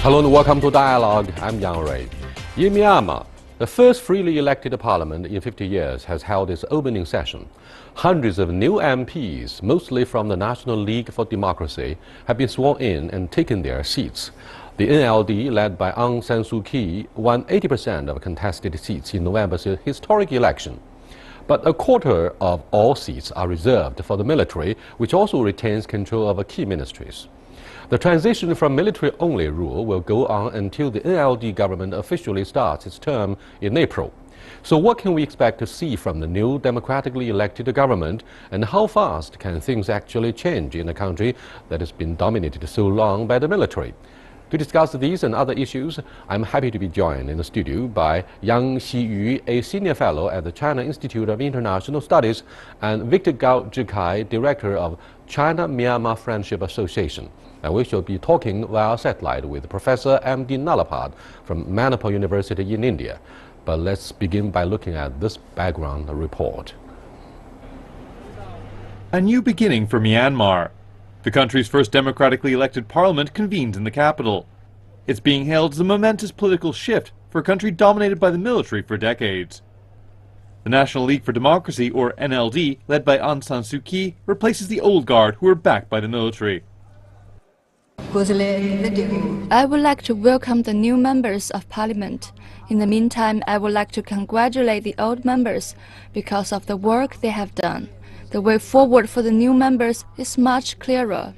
Hello and welcome to Dialogue. I'm Yang Rui. In Myanmar, the first freely elected parliament in 50 years has held its opening session. Hundreds of new MPs, mostly from the National League for Democracy, have been sworn in and taken their seats. The NLD, led by Aung San Suu Kyis, won 80% of contested seats in November's historic election. But a quarter of all seats are reserved for the military, which also retains control of key ministries. The transition from military-only rule will go on until the NLD government officially starts its term in April. So what can we expect to see from the new democratically elected government, and how fast can things actually change in a country that has been dominated so long by the military? To discuss these and other issues, I'm happy to be joined in the studio by Yang Xiyu, a senior fellow at the China Institute of International Studies, and Victor Gao Zhikai, director of China-Myanmar Friendship Association. And we shall be talking via satellite with Professor M.D. Nalapad from Manipur University in India. But let's begin by looking at this background report. A new beginning for Myanmar. The country's first democratically elected parliament convenes in the capital. It's being hailed as a momentous political shift for a country dominated by the military for decades. The National League for Democracy, or NLD, led by Aung San Suu Kyis, replaces the old guard who are backed by the military. I would like to welcome the new members of parliament. In the meantime, I would like to congratulate the old members because of the work they have done. The way forward for the new members is much clearer.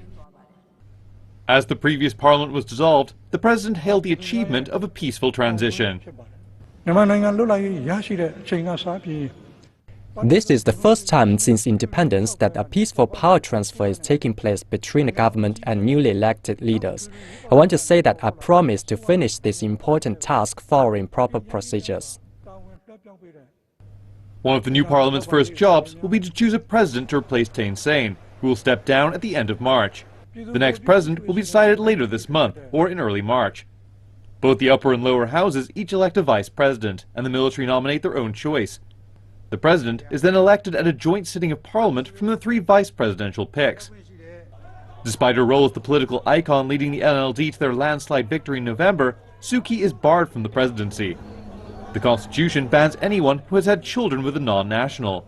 As the previous parliament was dissolved, the president hailed the achievement of a peaceful transition. This is the first time since independence that a peaceful power transfer is taking place between the government and newly elected leaders. I want to say that I promise to finish this important task following proper procedures. One of the new parliament's first jobs will be to choose a president to replace Thein Sein, who will step down at the end of March. The next president will be decided later this month or in early March. Both the upper and lower houses each elect a vice president, and the military nominate their own choice. The president is then elected at a joint sitting of parliament from the three vice presidential picks. Despite her role as the political icon leading the NLD to their landslide victory in November, Suu Kyi is barred from the presidency. The constitution bans anyone who has had children with a non-national.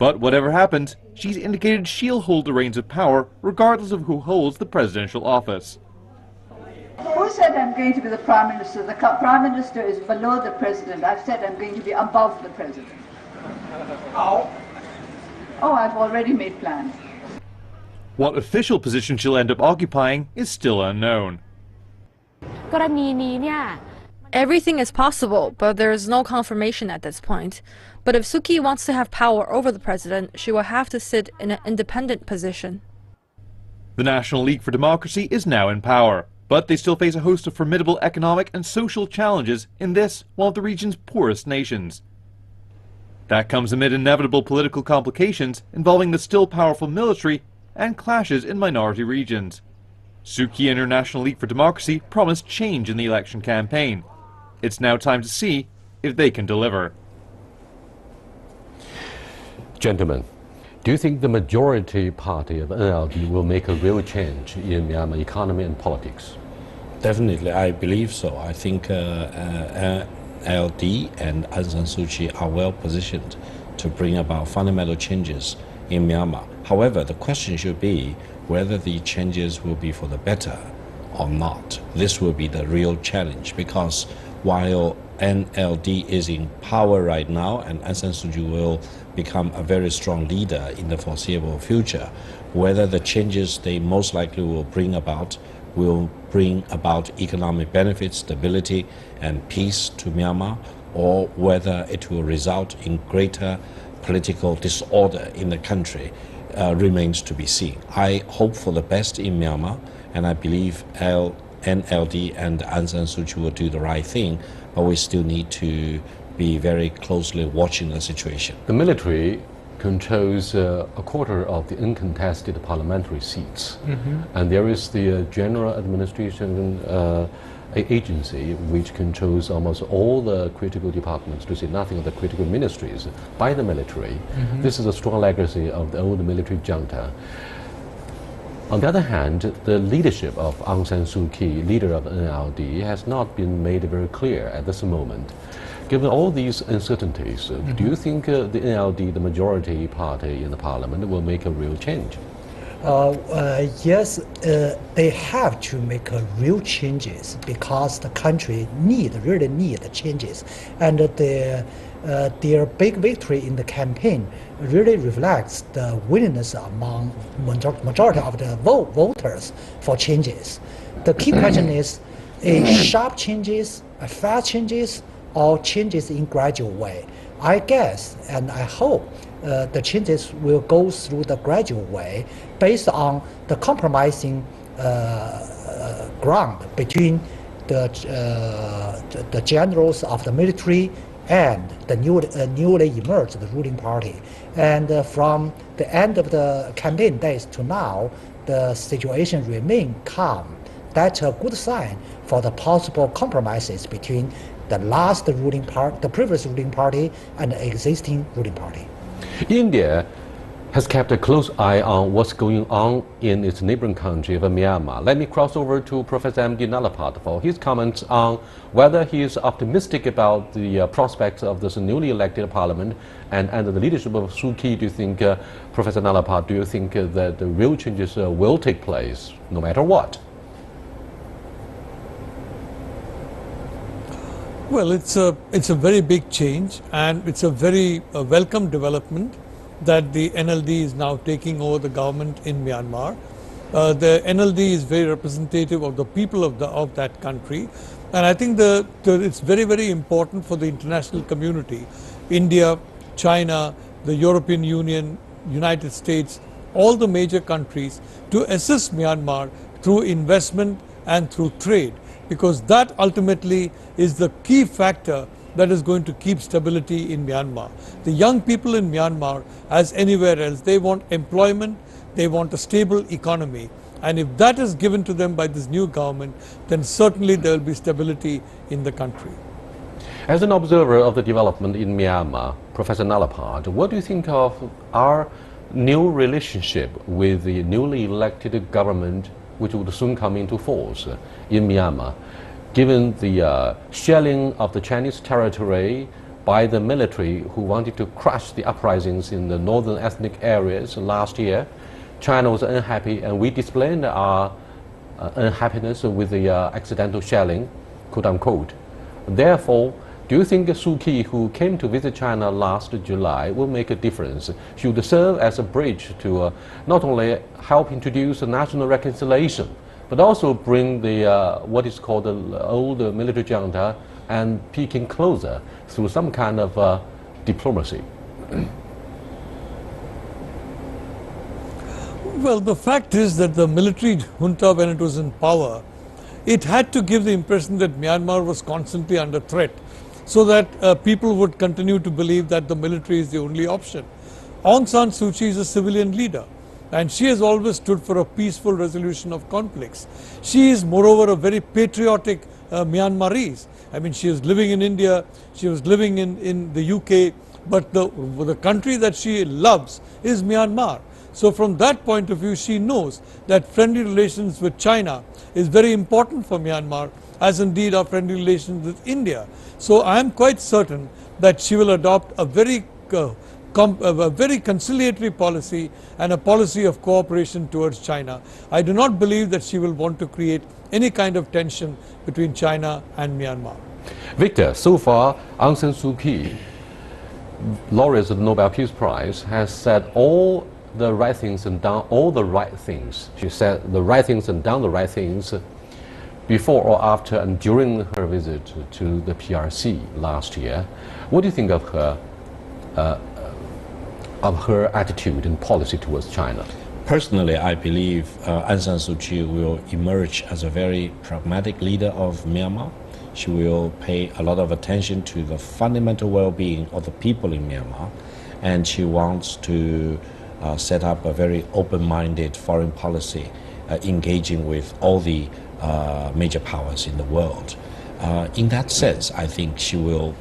But whatever happens, she's indicated she'll hold the reins of power regardless of who holds the presidential office. Who said I'm going to be the Prime Minister? The Prime Minister is below the President. I've said I'm going to be above the President. Oh, I've already made plans. What official position she'll end up occupying is still unknown. Everything is possible, but there is no confirmation at this point. But if Suu Kyi wants to have power over the president, she will have to sit in an independent position. The National League for Democracy is now in power, but they still face a host of formidable economic and social challenges in this, one of the region's poorest nations. That comes amid inevitable political complications involving the still powerful military and clashes in minority regions. Suu Kyi and her National League for Democracy promised change in the election campaign. It's now time to see if they can deliver. Gentlemen, do you think the majority party of NLD will make a real change in Myanmar economy and politics? Definitely, I believe so. I think NLD and Aung San Suu Kyi are well positioned to bring about fundamental changes in Myanmar. However, the question should be whether the changes will be for the better or not. This will be the real challenge, because while NLD is in power right now and Aung San Suu Kyi will become a very strong leader in the foreseeable future, whether the changes they most likely will bring about economic benefits, stability and peace to Myanmar, or whether it will result in greater political disorder in the country remains to be seen. I hope for the best in Myanmar, and I believe NLD and Aung San Suu Kyi will do the right thing, but we still need to be very closely watching the situation. The military controls a quarter of the uncontested parliamentary seats, and there is the General Administration agency which controls almost all the critical departments, to say nothing of the critical ministries, by the military. This is a strong legacy of the old military junta. On the other hand, the leadership of Aung San Suu Kyi, leader of the NLD, has not been made very clear at this moment. Given all these uncertainties, do you think the NLD, the majority party in the parliament, will make a real change? Yes, they have to make real changes because the country really need changes, and their big victory in the campaign really reflects the willingness among majority of the voters for changes. The key question is a sharp changes, a fast changes, or changes in gradual way. I guess and I hope the changes will go through the gradual way based on the compromising ground between the generals of the military and the newly emerged ruling party. And from the end of the campaign days to now, the situation remains calm. That's a good sign for the possible compromises between the previous ruling party and the existing ruling party. India has kept a close eye on what's going on in its neighboring country of Myanmar. Let me cross over to Professor M.D. Nalapat for his comments on whether he is optimistic about the prospects of this newly elected parliament and under the leadership of Suu Kyi. Do you think, Professor Nalapat, do you think that the real changes will take place no matter what? Well, it's a very big change, and it's a very welcome development that the NLD is now taking over the government in Myanmar. The NLD is very representative of the people of that country, and I think it's very, very important for the international community, India, China, the European Union, United States, all the major countries, to assist Myanmar through investment and through trade, because that ultimately is the key factor that is going to keep stability in Myanmar. The young people in Myanmar, as anywhere else, they want employment, they want a stable economy. And if that is given to them by this new government, then certainly there will be stability in the country. As an observer of the development in Myanmar, Professor Nalapat, what do you think of our new relationship with the newly elected government, which would soon come into force in Myanmar, given the shelling of the Chinese territory by the military who wanted to crush the uprisings in the northern ethnic areas last year? China was unhappy, and we displayed our unhappiness with the accidental shelling, quote unquote. Therefore, do you think Suu Kyi, who came to visit China last July, will make a difference? Should serve as a bridge to not only help introduce national reconciliation, but also bring the what is called the old military junta and Peking closer through some kind of diplomacy? Well, the fact is that the military junta, when it was in power, it had to give the impression that Myanmar was constantly under threat, so that people would continue to believe that the military is the only option. Aung San Suu Kyi is a civilian leader, and she has always stood for a peaceful resolution of conflicts. She is moreover a very patriotic Myanmarese. I mean, she was living in India, she was living in the UK, but the country that she loves is Myanmar. So from that point of view, she knows that friendly relations with China is very important for Myanmar, as indeed are friendly relations with India. So I am quite certain that she will adopt a very conciliatory policy and a policy of cooperation towards China. I do not believe that she will want to create any kind of tension between China and Myanmar. Victor, so far, Aung San Suu Kyi, laureate of the Nobel Peace Prize, has said all the right things and done all the right things. She said the right things and done the right things before or after and during her visit to the PRC last year. What do you think of her attitude and policy towards China? Personally, I believe Aung San Suu Kyi will emerge as a very pragmatic leader of Myanmar. She will pay a lot of attention to the fundamental well-being of the people in Myanmar, and she wants to set up a very open-minded foreign policy, engaging with all the major powers in the world. In that sense, I think she will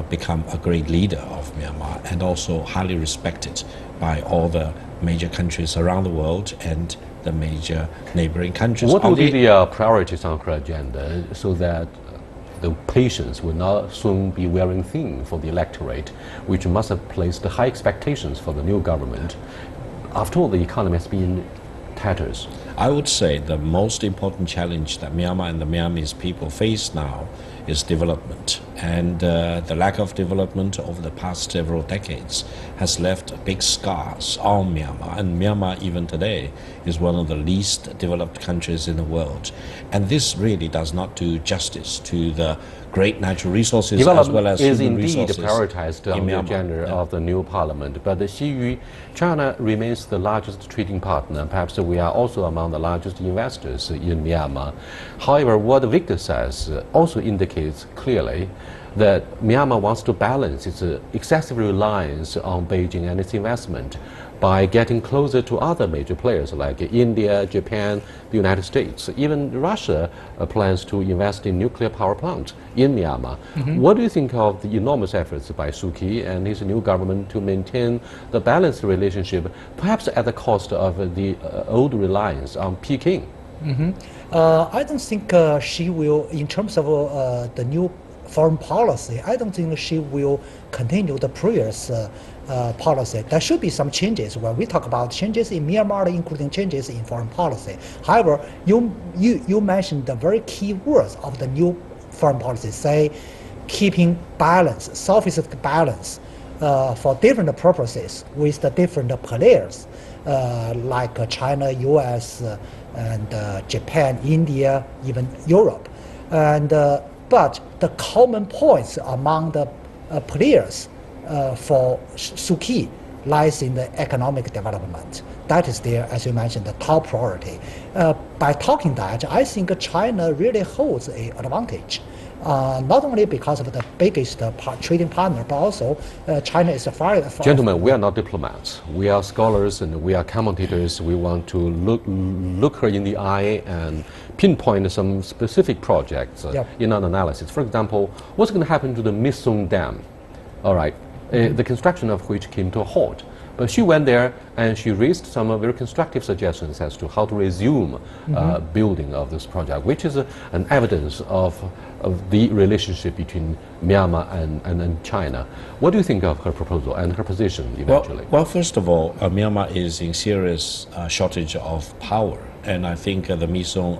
become a great leader of Myanmar, and also highly respected by all the major countries around the world and the major neighboring countries. What will be the priorities on her agenda so that the patience will not soon be wearing thin for the electorate, which must have placed high expectations for the new government? After all, the economy has been in tatters. I would say the most important challenge that Myanmar and the Myanmarese people face now is development. And the lack of development over the past several decades has left big scars on Myanmar. And Myanmar, even today, is one of the least developed countries in the world. And this really does not do justice to the great natural resources as well as human resources. Is indeed prioritized on the agenda of the new parliament. But China remains the largest trading partner. Perhaps we are also among the largest investors in Myanmar. However, what Victor says also indicates clearly that Myanmar wants to balance its excessive reliance on Beijing and its investment by getting closer to other major players like India, Japan, the United States. Even Russia plans to invest in nuclear power plant in Myanmar. What do you think of the enormous efforts by Suu Kyi and his new government to maintain the balanced relationship, perhaps at the cost of the old reliance on Peking? I don't think she will, in terms of the new foreign policy, I don't think she will continue the previous policy. There should be some changes when we talk about changes in Myanmar, including changes in foreign policy. However, you mentioned the very key words of the new foreign policy, say keeping balance, Southeast balance for different purposes with the different players like China, US, and Japan, India, even Europe. And but the common points among the players for Suu Kyi lies in the economic development. That is there, as you mentioned, the top priority. By talking that, I think China really holds an advantage. Not only because of the biggest trading partner, but also China is a far. Gentlemen, we are not diplomats. We are scholars and we are commentators. We want to look her in the eye and pinpoint some specific projects in our analysis. For example, what's going to happen to the Misong Dam? All right, the construction of which came to a halt. But she went there and she raised some very constructive suggestions as to how to resume building of this project, which is an evidence of the relationship between Myanmar and China. What do you think of her proposal and her position eventually? Well, first of all, Myanmar is in serious shortage of power. And I think the Misong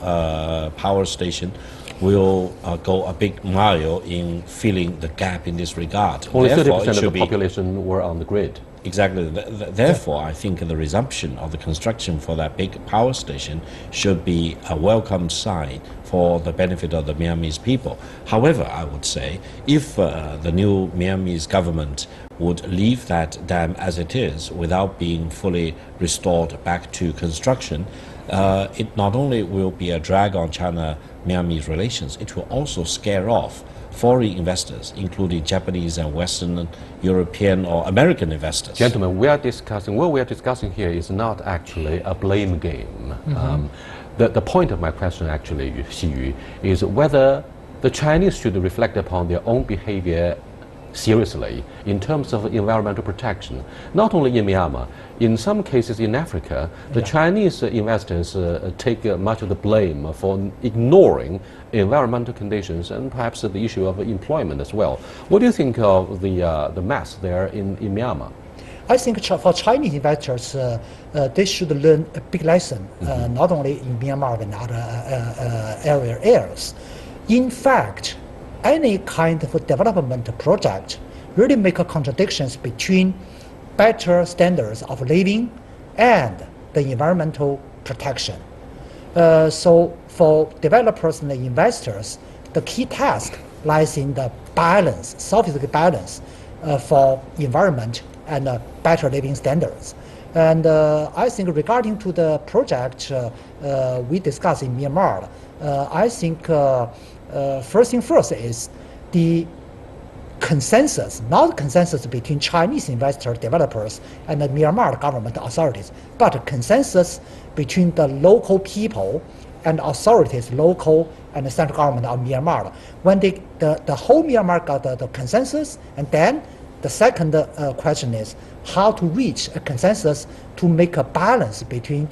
power station will go a big mile in filling the gap in this regard. Only 30% of the population were on the grid. Exactly. Therefore, I think the resumption of the construction for that big power station should be a welcome sign for the benefit of the Myanmarese people. However, I would say if the new Myanmarese government would leave that dam as it is without being fully restored back to construction, it not only will be a drag on China-Myanmarese relations, it will also scare off foreign investors, including Japanese and Western, European or American investors. Gentlemen, what we are discussing here is not actually a blame game. The point of my question actually, Xi Yu, is whether the Chinese should reflect upon their own behavior seriously in terms of environmental protection, not only in Myanmar. In some cases in Africa, the Chinese investors take much of the blame for ignoring environmental conditions and perhaps the issue of employment as well. What do you think of the mess there in Myanmar? I think for Chinese investors, they should learn a big lesson, not only in Myanmar but in other areas. In fact, any kind of development project really make contradictions between better standards of living and the environmental protection. So for developers and the investors, the key task lies in the balance, Southeast balance for environment and better living standards. And I think regarding to the project we discussed in Myanmar, I think first thing first is the consensus, not consensus between Chinese investor developers and the Myanmar government authorities, but a consensus between the local people and authorities, local and the central government of Myanmar. When the whole Myanmar got the consensus, and then the second question is how to reach a consensus to make a balance between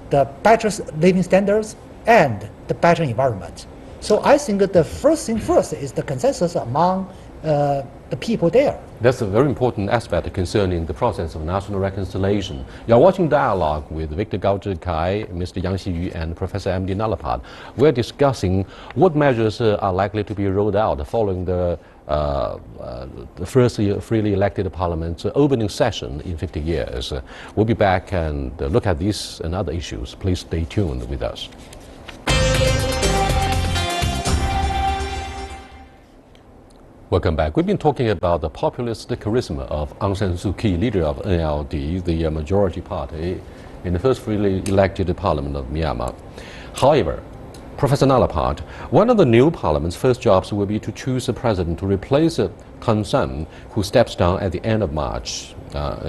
the better living standards and the better environment. So I think that the first thing first is the consensus among the people there. That's a very important aspect concerning the process of national reconciliation. You're watching Dialogue with Victor Gao Zhikai, Mr. Yang Xiyu, and Professor M.D. Nalapad. We're discussing what measures are likely to be rolled out following the first freely elected parliament's opening session in 50 years. We'll be back and look at these and other issues. Please stay tuned with us. Welcome back. We've been talking about the populist charisma of Aung San Suu Kyi, leader of NLD, the majority party in the first freely elected parliament of Myanmar. However, Professor Nalapad, one of the new parliament's first jobs will be to choose a president to replace Aung San, who steps down at the end of March.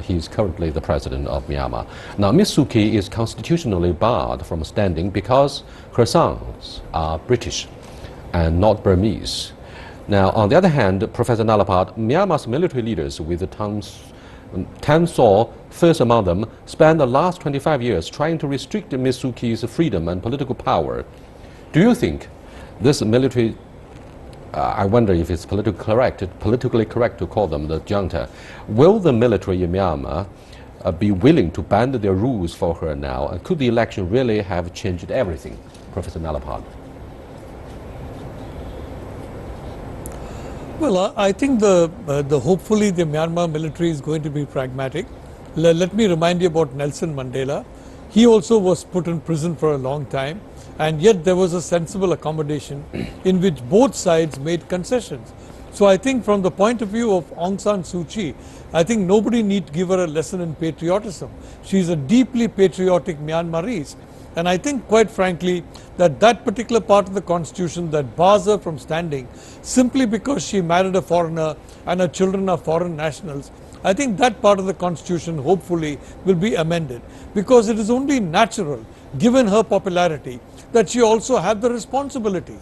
He is currently the president of Myanmar. Now, Ms. Suu Kyi is constitutionally barred from standing because her sons are British and not Burmese. Now, on the other hand, Professor Nalapad, Myanmar's military leaders, with Tan Saw first among them, spent the last 25 years trying to restrict Ms. Suu Kyi's freedom and political power. Do you think this military, I wonder if it's politically correct to call them the junta, will the military in Myanmar be willing to bend their rules for her now? And could the election really have changed everything? Professor Nalapad. Well, I think hopefully the Myanmar military is going to be pragmatic. Let me remind you about Nelson Mandela. He also was put in prison for a long time, and yet there was a sensible accommodation in which both sides made concessions. So I think from the point of view of Aung San Suu Kyi, I think nobody need to give her a lesson in patriotism. She's a deeply patriotic Myanmarese. And I think, quite frankly, that particular part of the constitution that bars her from standing simply because she married a foreigner and her children are foreign nationals, I think that part of the constitution hopefully will be amended, because it is only natural, given her popularity, that she also have the responsibility.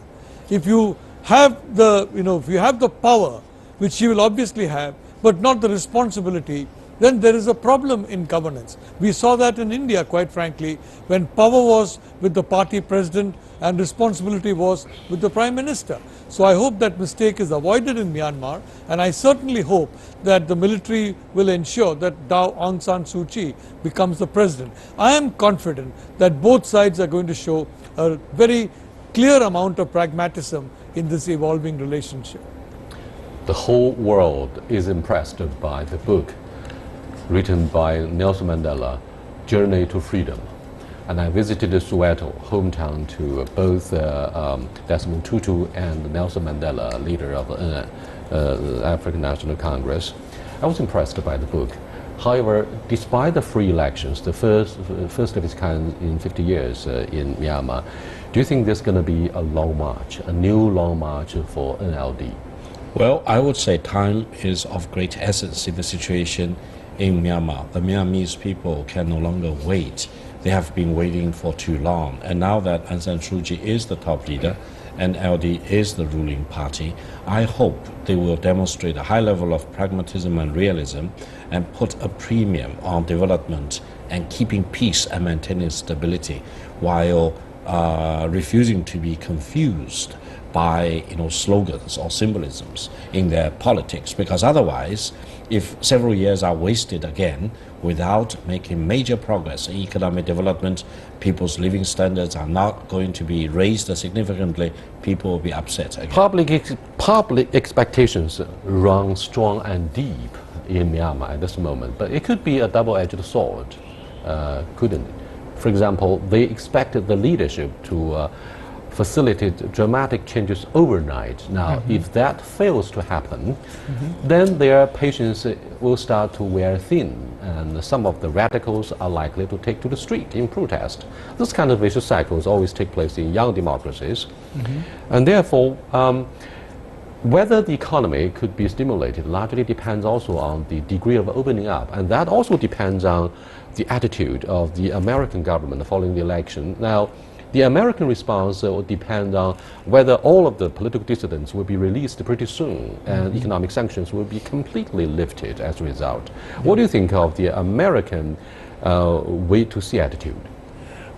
If you have the power, which she will obviously have, but not the responsibility, then there is a problem in governance. We saw that in India, quite frankly, when power was with the party president and responsibility was with the prime minister. So I hope that mistake is avoided in Myanmar, and I certainly hope that the military will ensure that Aung San Suu Kyi becomes the president. I am confident that both sides are going to show a very clear amount of pragmatism in this evolving relationship. The whole world is impressed by the book written by Nelson Mandela, Journey to Freedom. And I visited Soweto, hometown to both Desmond Tutu and Nelson Mandela, leader of the African National Congress. I was impressed by the book. However, despite the free elections, the first of its kind in 50 years in Myanmar, do you think there's going to be a long march, a new long march for NLD? Well, I would say time is of great essence in the situation in Myanmar. The Myanmarese people can no longer wait. They have been waiting for too long. And now that Aung San Suu Kyi is the top leader and LD is the ruling party, I hope they will demonstrate a high level of pragmatism and realism and put a premium on development and keeping peace and maintaining stability, while refusing to be confused by slogans or symbolisms in their politics, because otherwise, if several years are wasted again without making major progress in economic development, people's living standards are not going to be raised significantly, people will be upset again. Public expectations run strong and deep in Myanmar at this moment, but it could be a double-edged sword, couldn't it? For example, they expected the leadership to facilitate dramatic changes overnight. Now, if that fails to happen, then their patience will start to wear thin, and some of the radicals are likely to take to the street in protest. This kind of vicious cycles always take place in young democracies, and therefore, whether the economy could be stimulated largely depends also on the degree of opening up, and that also depends on the attitude of the American government following the election. Now, the American response will depend on whether all of the political dissidents will be released pretty soon and economic sanctions will be completely lifted as a result. What do you think of the American wait-to-see attitude?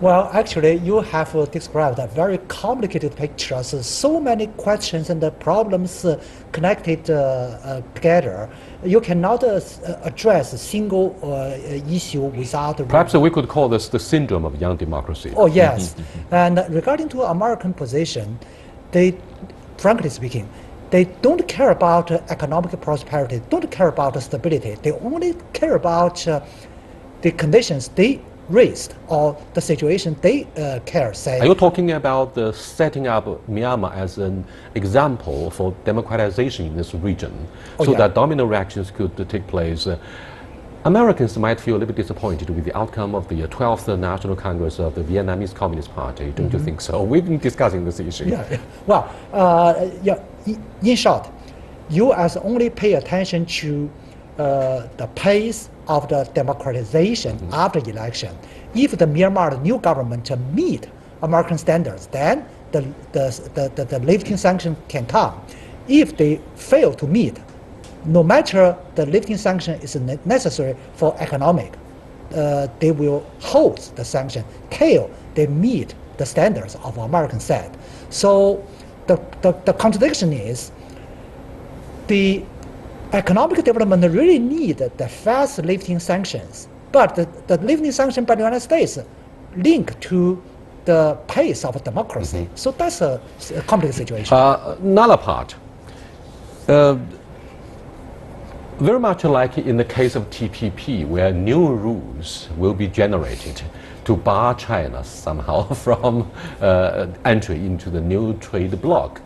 Well, actually, you have described a very complicated picture. So many questions and problems connected together. You cannot address a single issue without. Perhaps we could call this the syndrome of young democracy. Oh yes, and regarding to American position, they, frankly speaking, they don't care about economic prosperity, don't care about stability. They only care about the conditions they raised or the situation they care. Say, are you talking about the setting up Myanmar as an example for democratization in this region, so that domino reactions could take place? Americans might feel a little bit disappointed with the outcome of the 12th National Congress of the Vietnamese Communist Party. Don't you think so? We've been discussing this issue. Yeah. Well, in short, U.S. only pay attention to the pace of the democratization after election. If the Myanmar new government meet American standards, then the lifting sanction can come. If they fail to meet, no matter the lifting sanction is necessary for economic, they will hold the sanction till they meet the standards of American side. So the contradiction is the economic development really need the fast lifting sanctions, but the lifting sanction by the United States link to the pace of democracy. So that's a complicated situation. Another part. Very much like in the case of TPP, where new rules will be generated to bar China somehow from entry into the new trade bloc.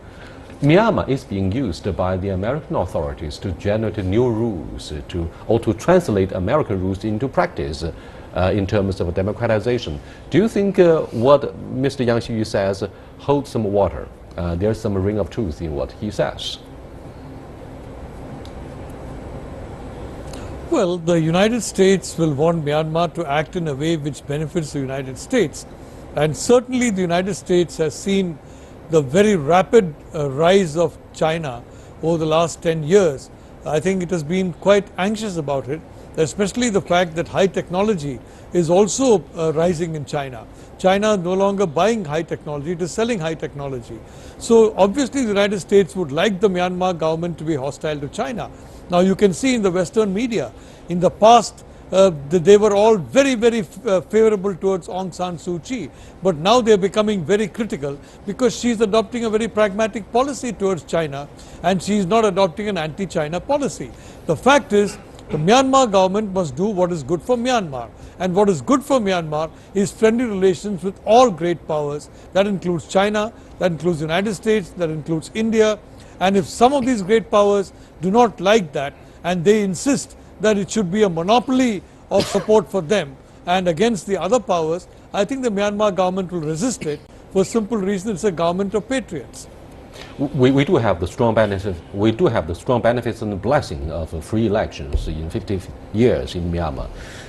Myanmar is being used by the American authorities to generate new rules, or to translate American rules into practice in terms of democratization. Do you think what Mr. Yang Xiyu says holds some water? There's some ring of truth in what he says. Well, the United States will want Myanmar to act in a way which benefits the United States. And certainly the United States has seen the very rapid rise of China over the last 10 years. I think it has been quite anxious about it, especially the fact that high technology is also rising in China. China is no longer buying high technology, it is selling high technology. So obviously the United States would like the Myanmar government to be hostile to China. Now you can see in the Western media, in the past they were all very, very favorable towards Aung San Suu Kyi, but now they are becoming very critical because she is adopting a very pragmatic policy towards China and she is not adopting an anti-China policy. The fact is, the Myanmar government must do what is good for Myanmar, and what is good for Myanmar is friendly relations with all great powers. That includes China, that includes the United States, that includes India. And if some of these great powers do not like that and they insist that it should be a monopoly of support for them and against the other powers, I think the Myanmar government will resist it for a simple reason: it's a government of patriots. We do have the strong benefits. We do have the strong benefits and the blessing of free elections in 50 years in Myanmar.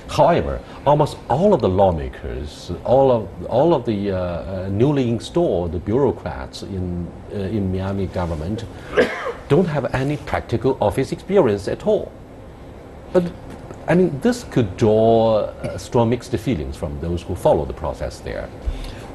However, almost all of the lawmakers, all of the newly installed bureaucrats in Myanmar government don't have any practical office experience at all. But I mean, this could draw strong mixed feelings from those who follow the process there.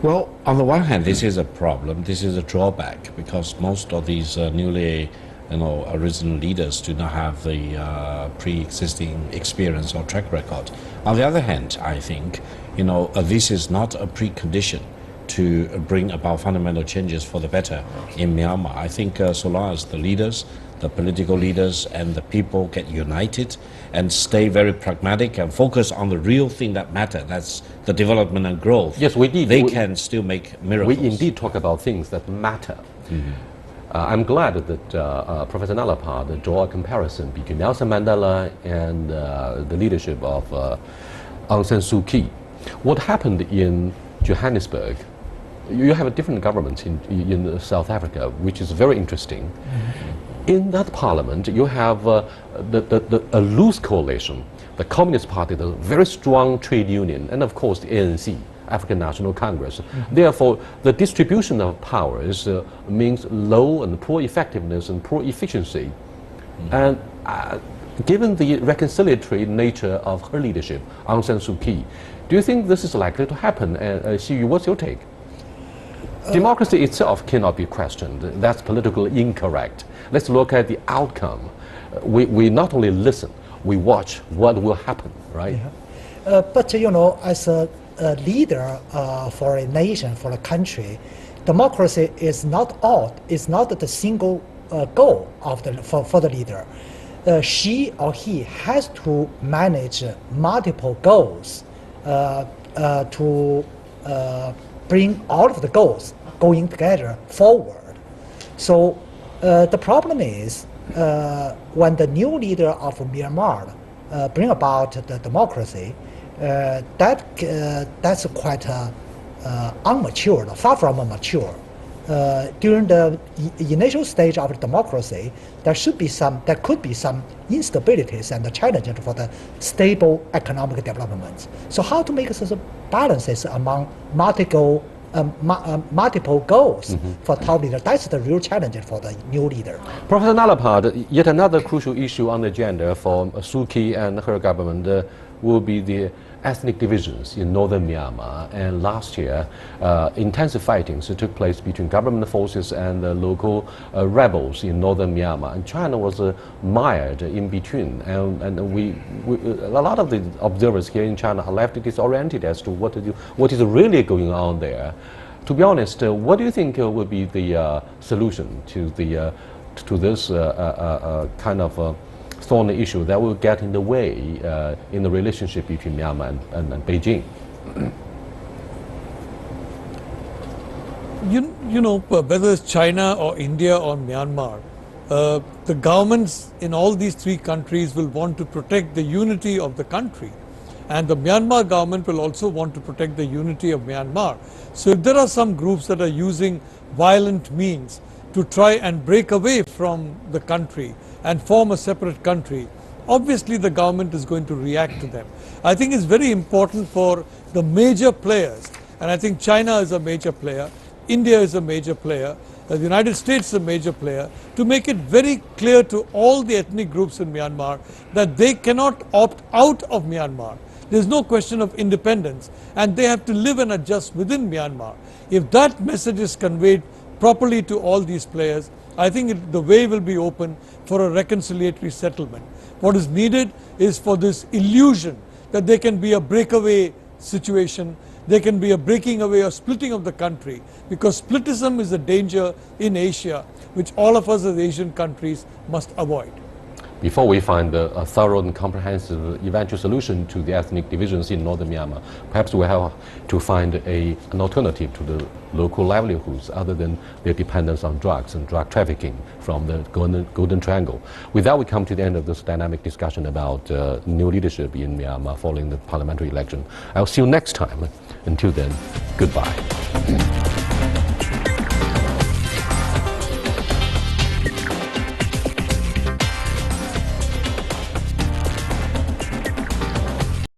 Well, on the one hand, this is a problem, this is a drawback, because most of these newly arisen leaders do not have the pre-existing experience or track record. On the other hand, I think, this is not a precondition to bring about fundamental changes for the better in Myanmar. I think so long as the leaders, the political leaders and the people get united and stay very pragmatic and focus on the real thing that matters, that's the development and growth. Yes, we did. They can still make miracles. We indeed talk about things that matter. I'm glad that Professor Nalapad drew a comparison between Nelson Mandela and the leadership of Aung San Suu Kyi. What happened in Johannesburg, you have a different government in South Africa, which is very interesting. In that parliament, you have a loose coalition. The Communist Party, the very strong trade union, and of course the ANC, African National Congress. Therefore, the distribution of powers means low and poor effectiveness and poor efficiency. And given the reconciliatory nature of her leadership, Aung San Suu Kyi, Do you think this is likely to happen? Xu, what's your take? Democracy itself cannot be questioned. That's politically incorrect. Let's look at the outcome. We not only listen, we watch what will happen, right? Yeah. But as a leader for a nation, for a country, democracy is not the single goal of for the leader. She or he has to manage multiple goals to bring all of the goals going together forward. So the problem is when the new leader of Myanmar bring about the democracy, that's quite unmature, far from mature. During the initial stage of democracy, there could be some instabilities and challenges for the stable economic development. So how to make such balances among multiple goals for top leader? That's the real challenge for the new leader. Professor Nalapad, yet another crucial issue on the agenda for Suu Kyi and her government will be the ethnic divisions in northern Myanmar. And last year, intensive fightings took place between government forces and the local rebels in northern Myanmar. And China was mired in between. And a lot of the observers here in China are left disoriented as to what is really going on there. To be honest, what do you think will be the solution to this kind of thorny issue that will get in the way in the relationship between Myanmar and Beijing? Whether it's China or India or Myanmar, the governments in all these three countries will want to protect the unity of the country. And the Myanmar government will also want to protect the unity of Myanmar. So if there are some groups that are using violent means to try and break away from the country and form a separate country, obviously the government is going to react to them. I think it's very important for the major players, and I think China is a major player, India is a major player, the United States is a major player, to make it very clear to all the ethnic groups in Myanmar that they cannot opt out of Myanmar. There's no question of independence, and they have to live and adjust within Myanmar. If that message is conveyed properly to all these players, I think the way will be open for a reconciliatory settlement. What is needed is for this illusion that there can be a breakaway situation, there can be a breaking away or splitting of the country, because splitism is a danger in Asia which all of us as Asian countries must avoid. Before we find a thorough and comprehensive eventual solution to the ethnic divisions in northern Myanmar, perhaps we have to find an alternative to the local livelihoods other than their dependence on drugs and drug trafficking from the Golden Triangle. With that, we come to the end of this dynamic discussion about new leadership in Myanmar following the parliamentary election. I'll see you next time. Until then, goodbye.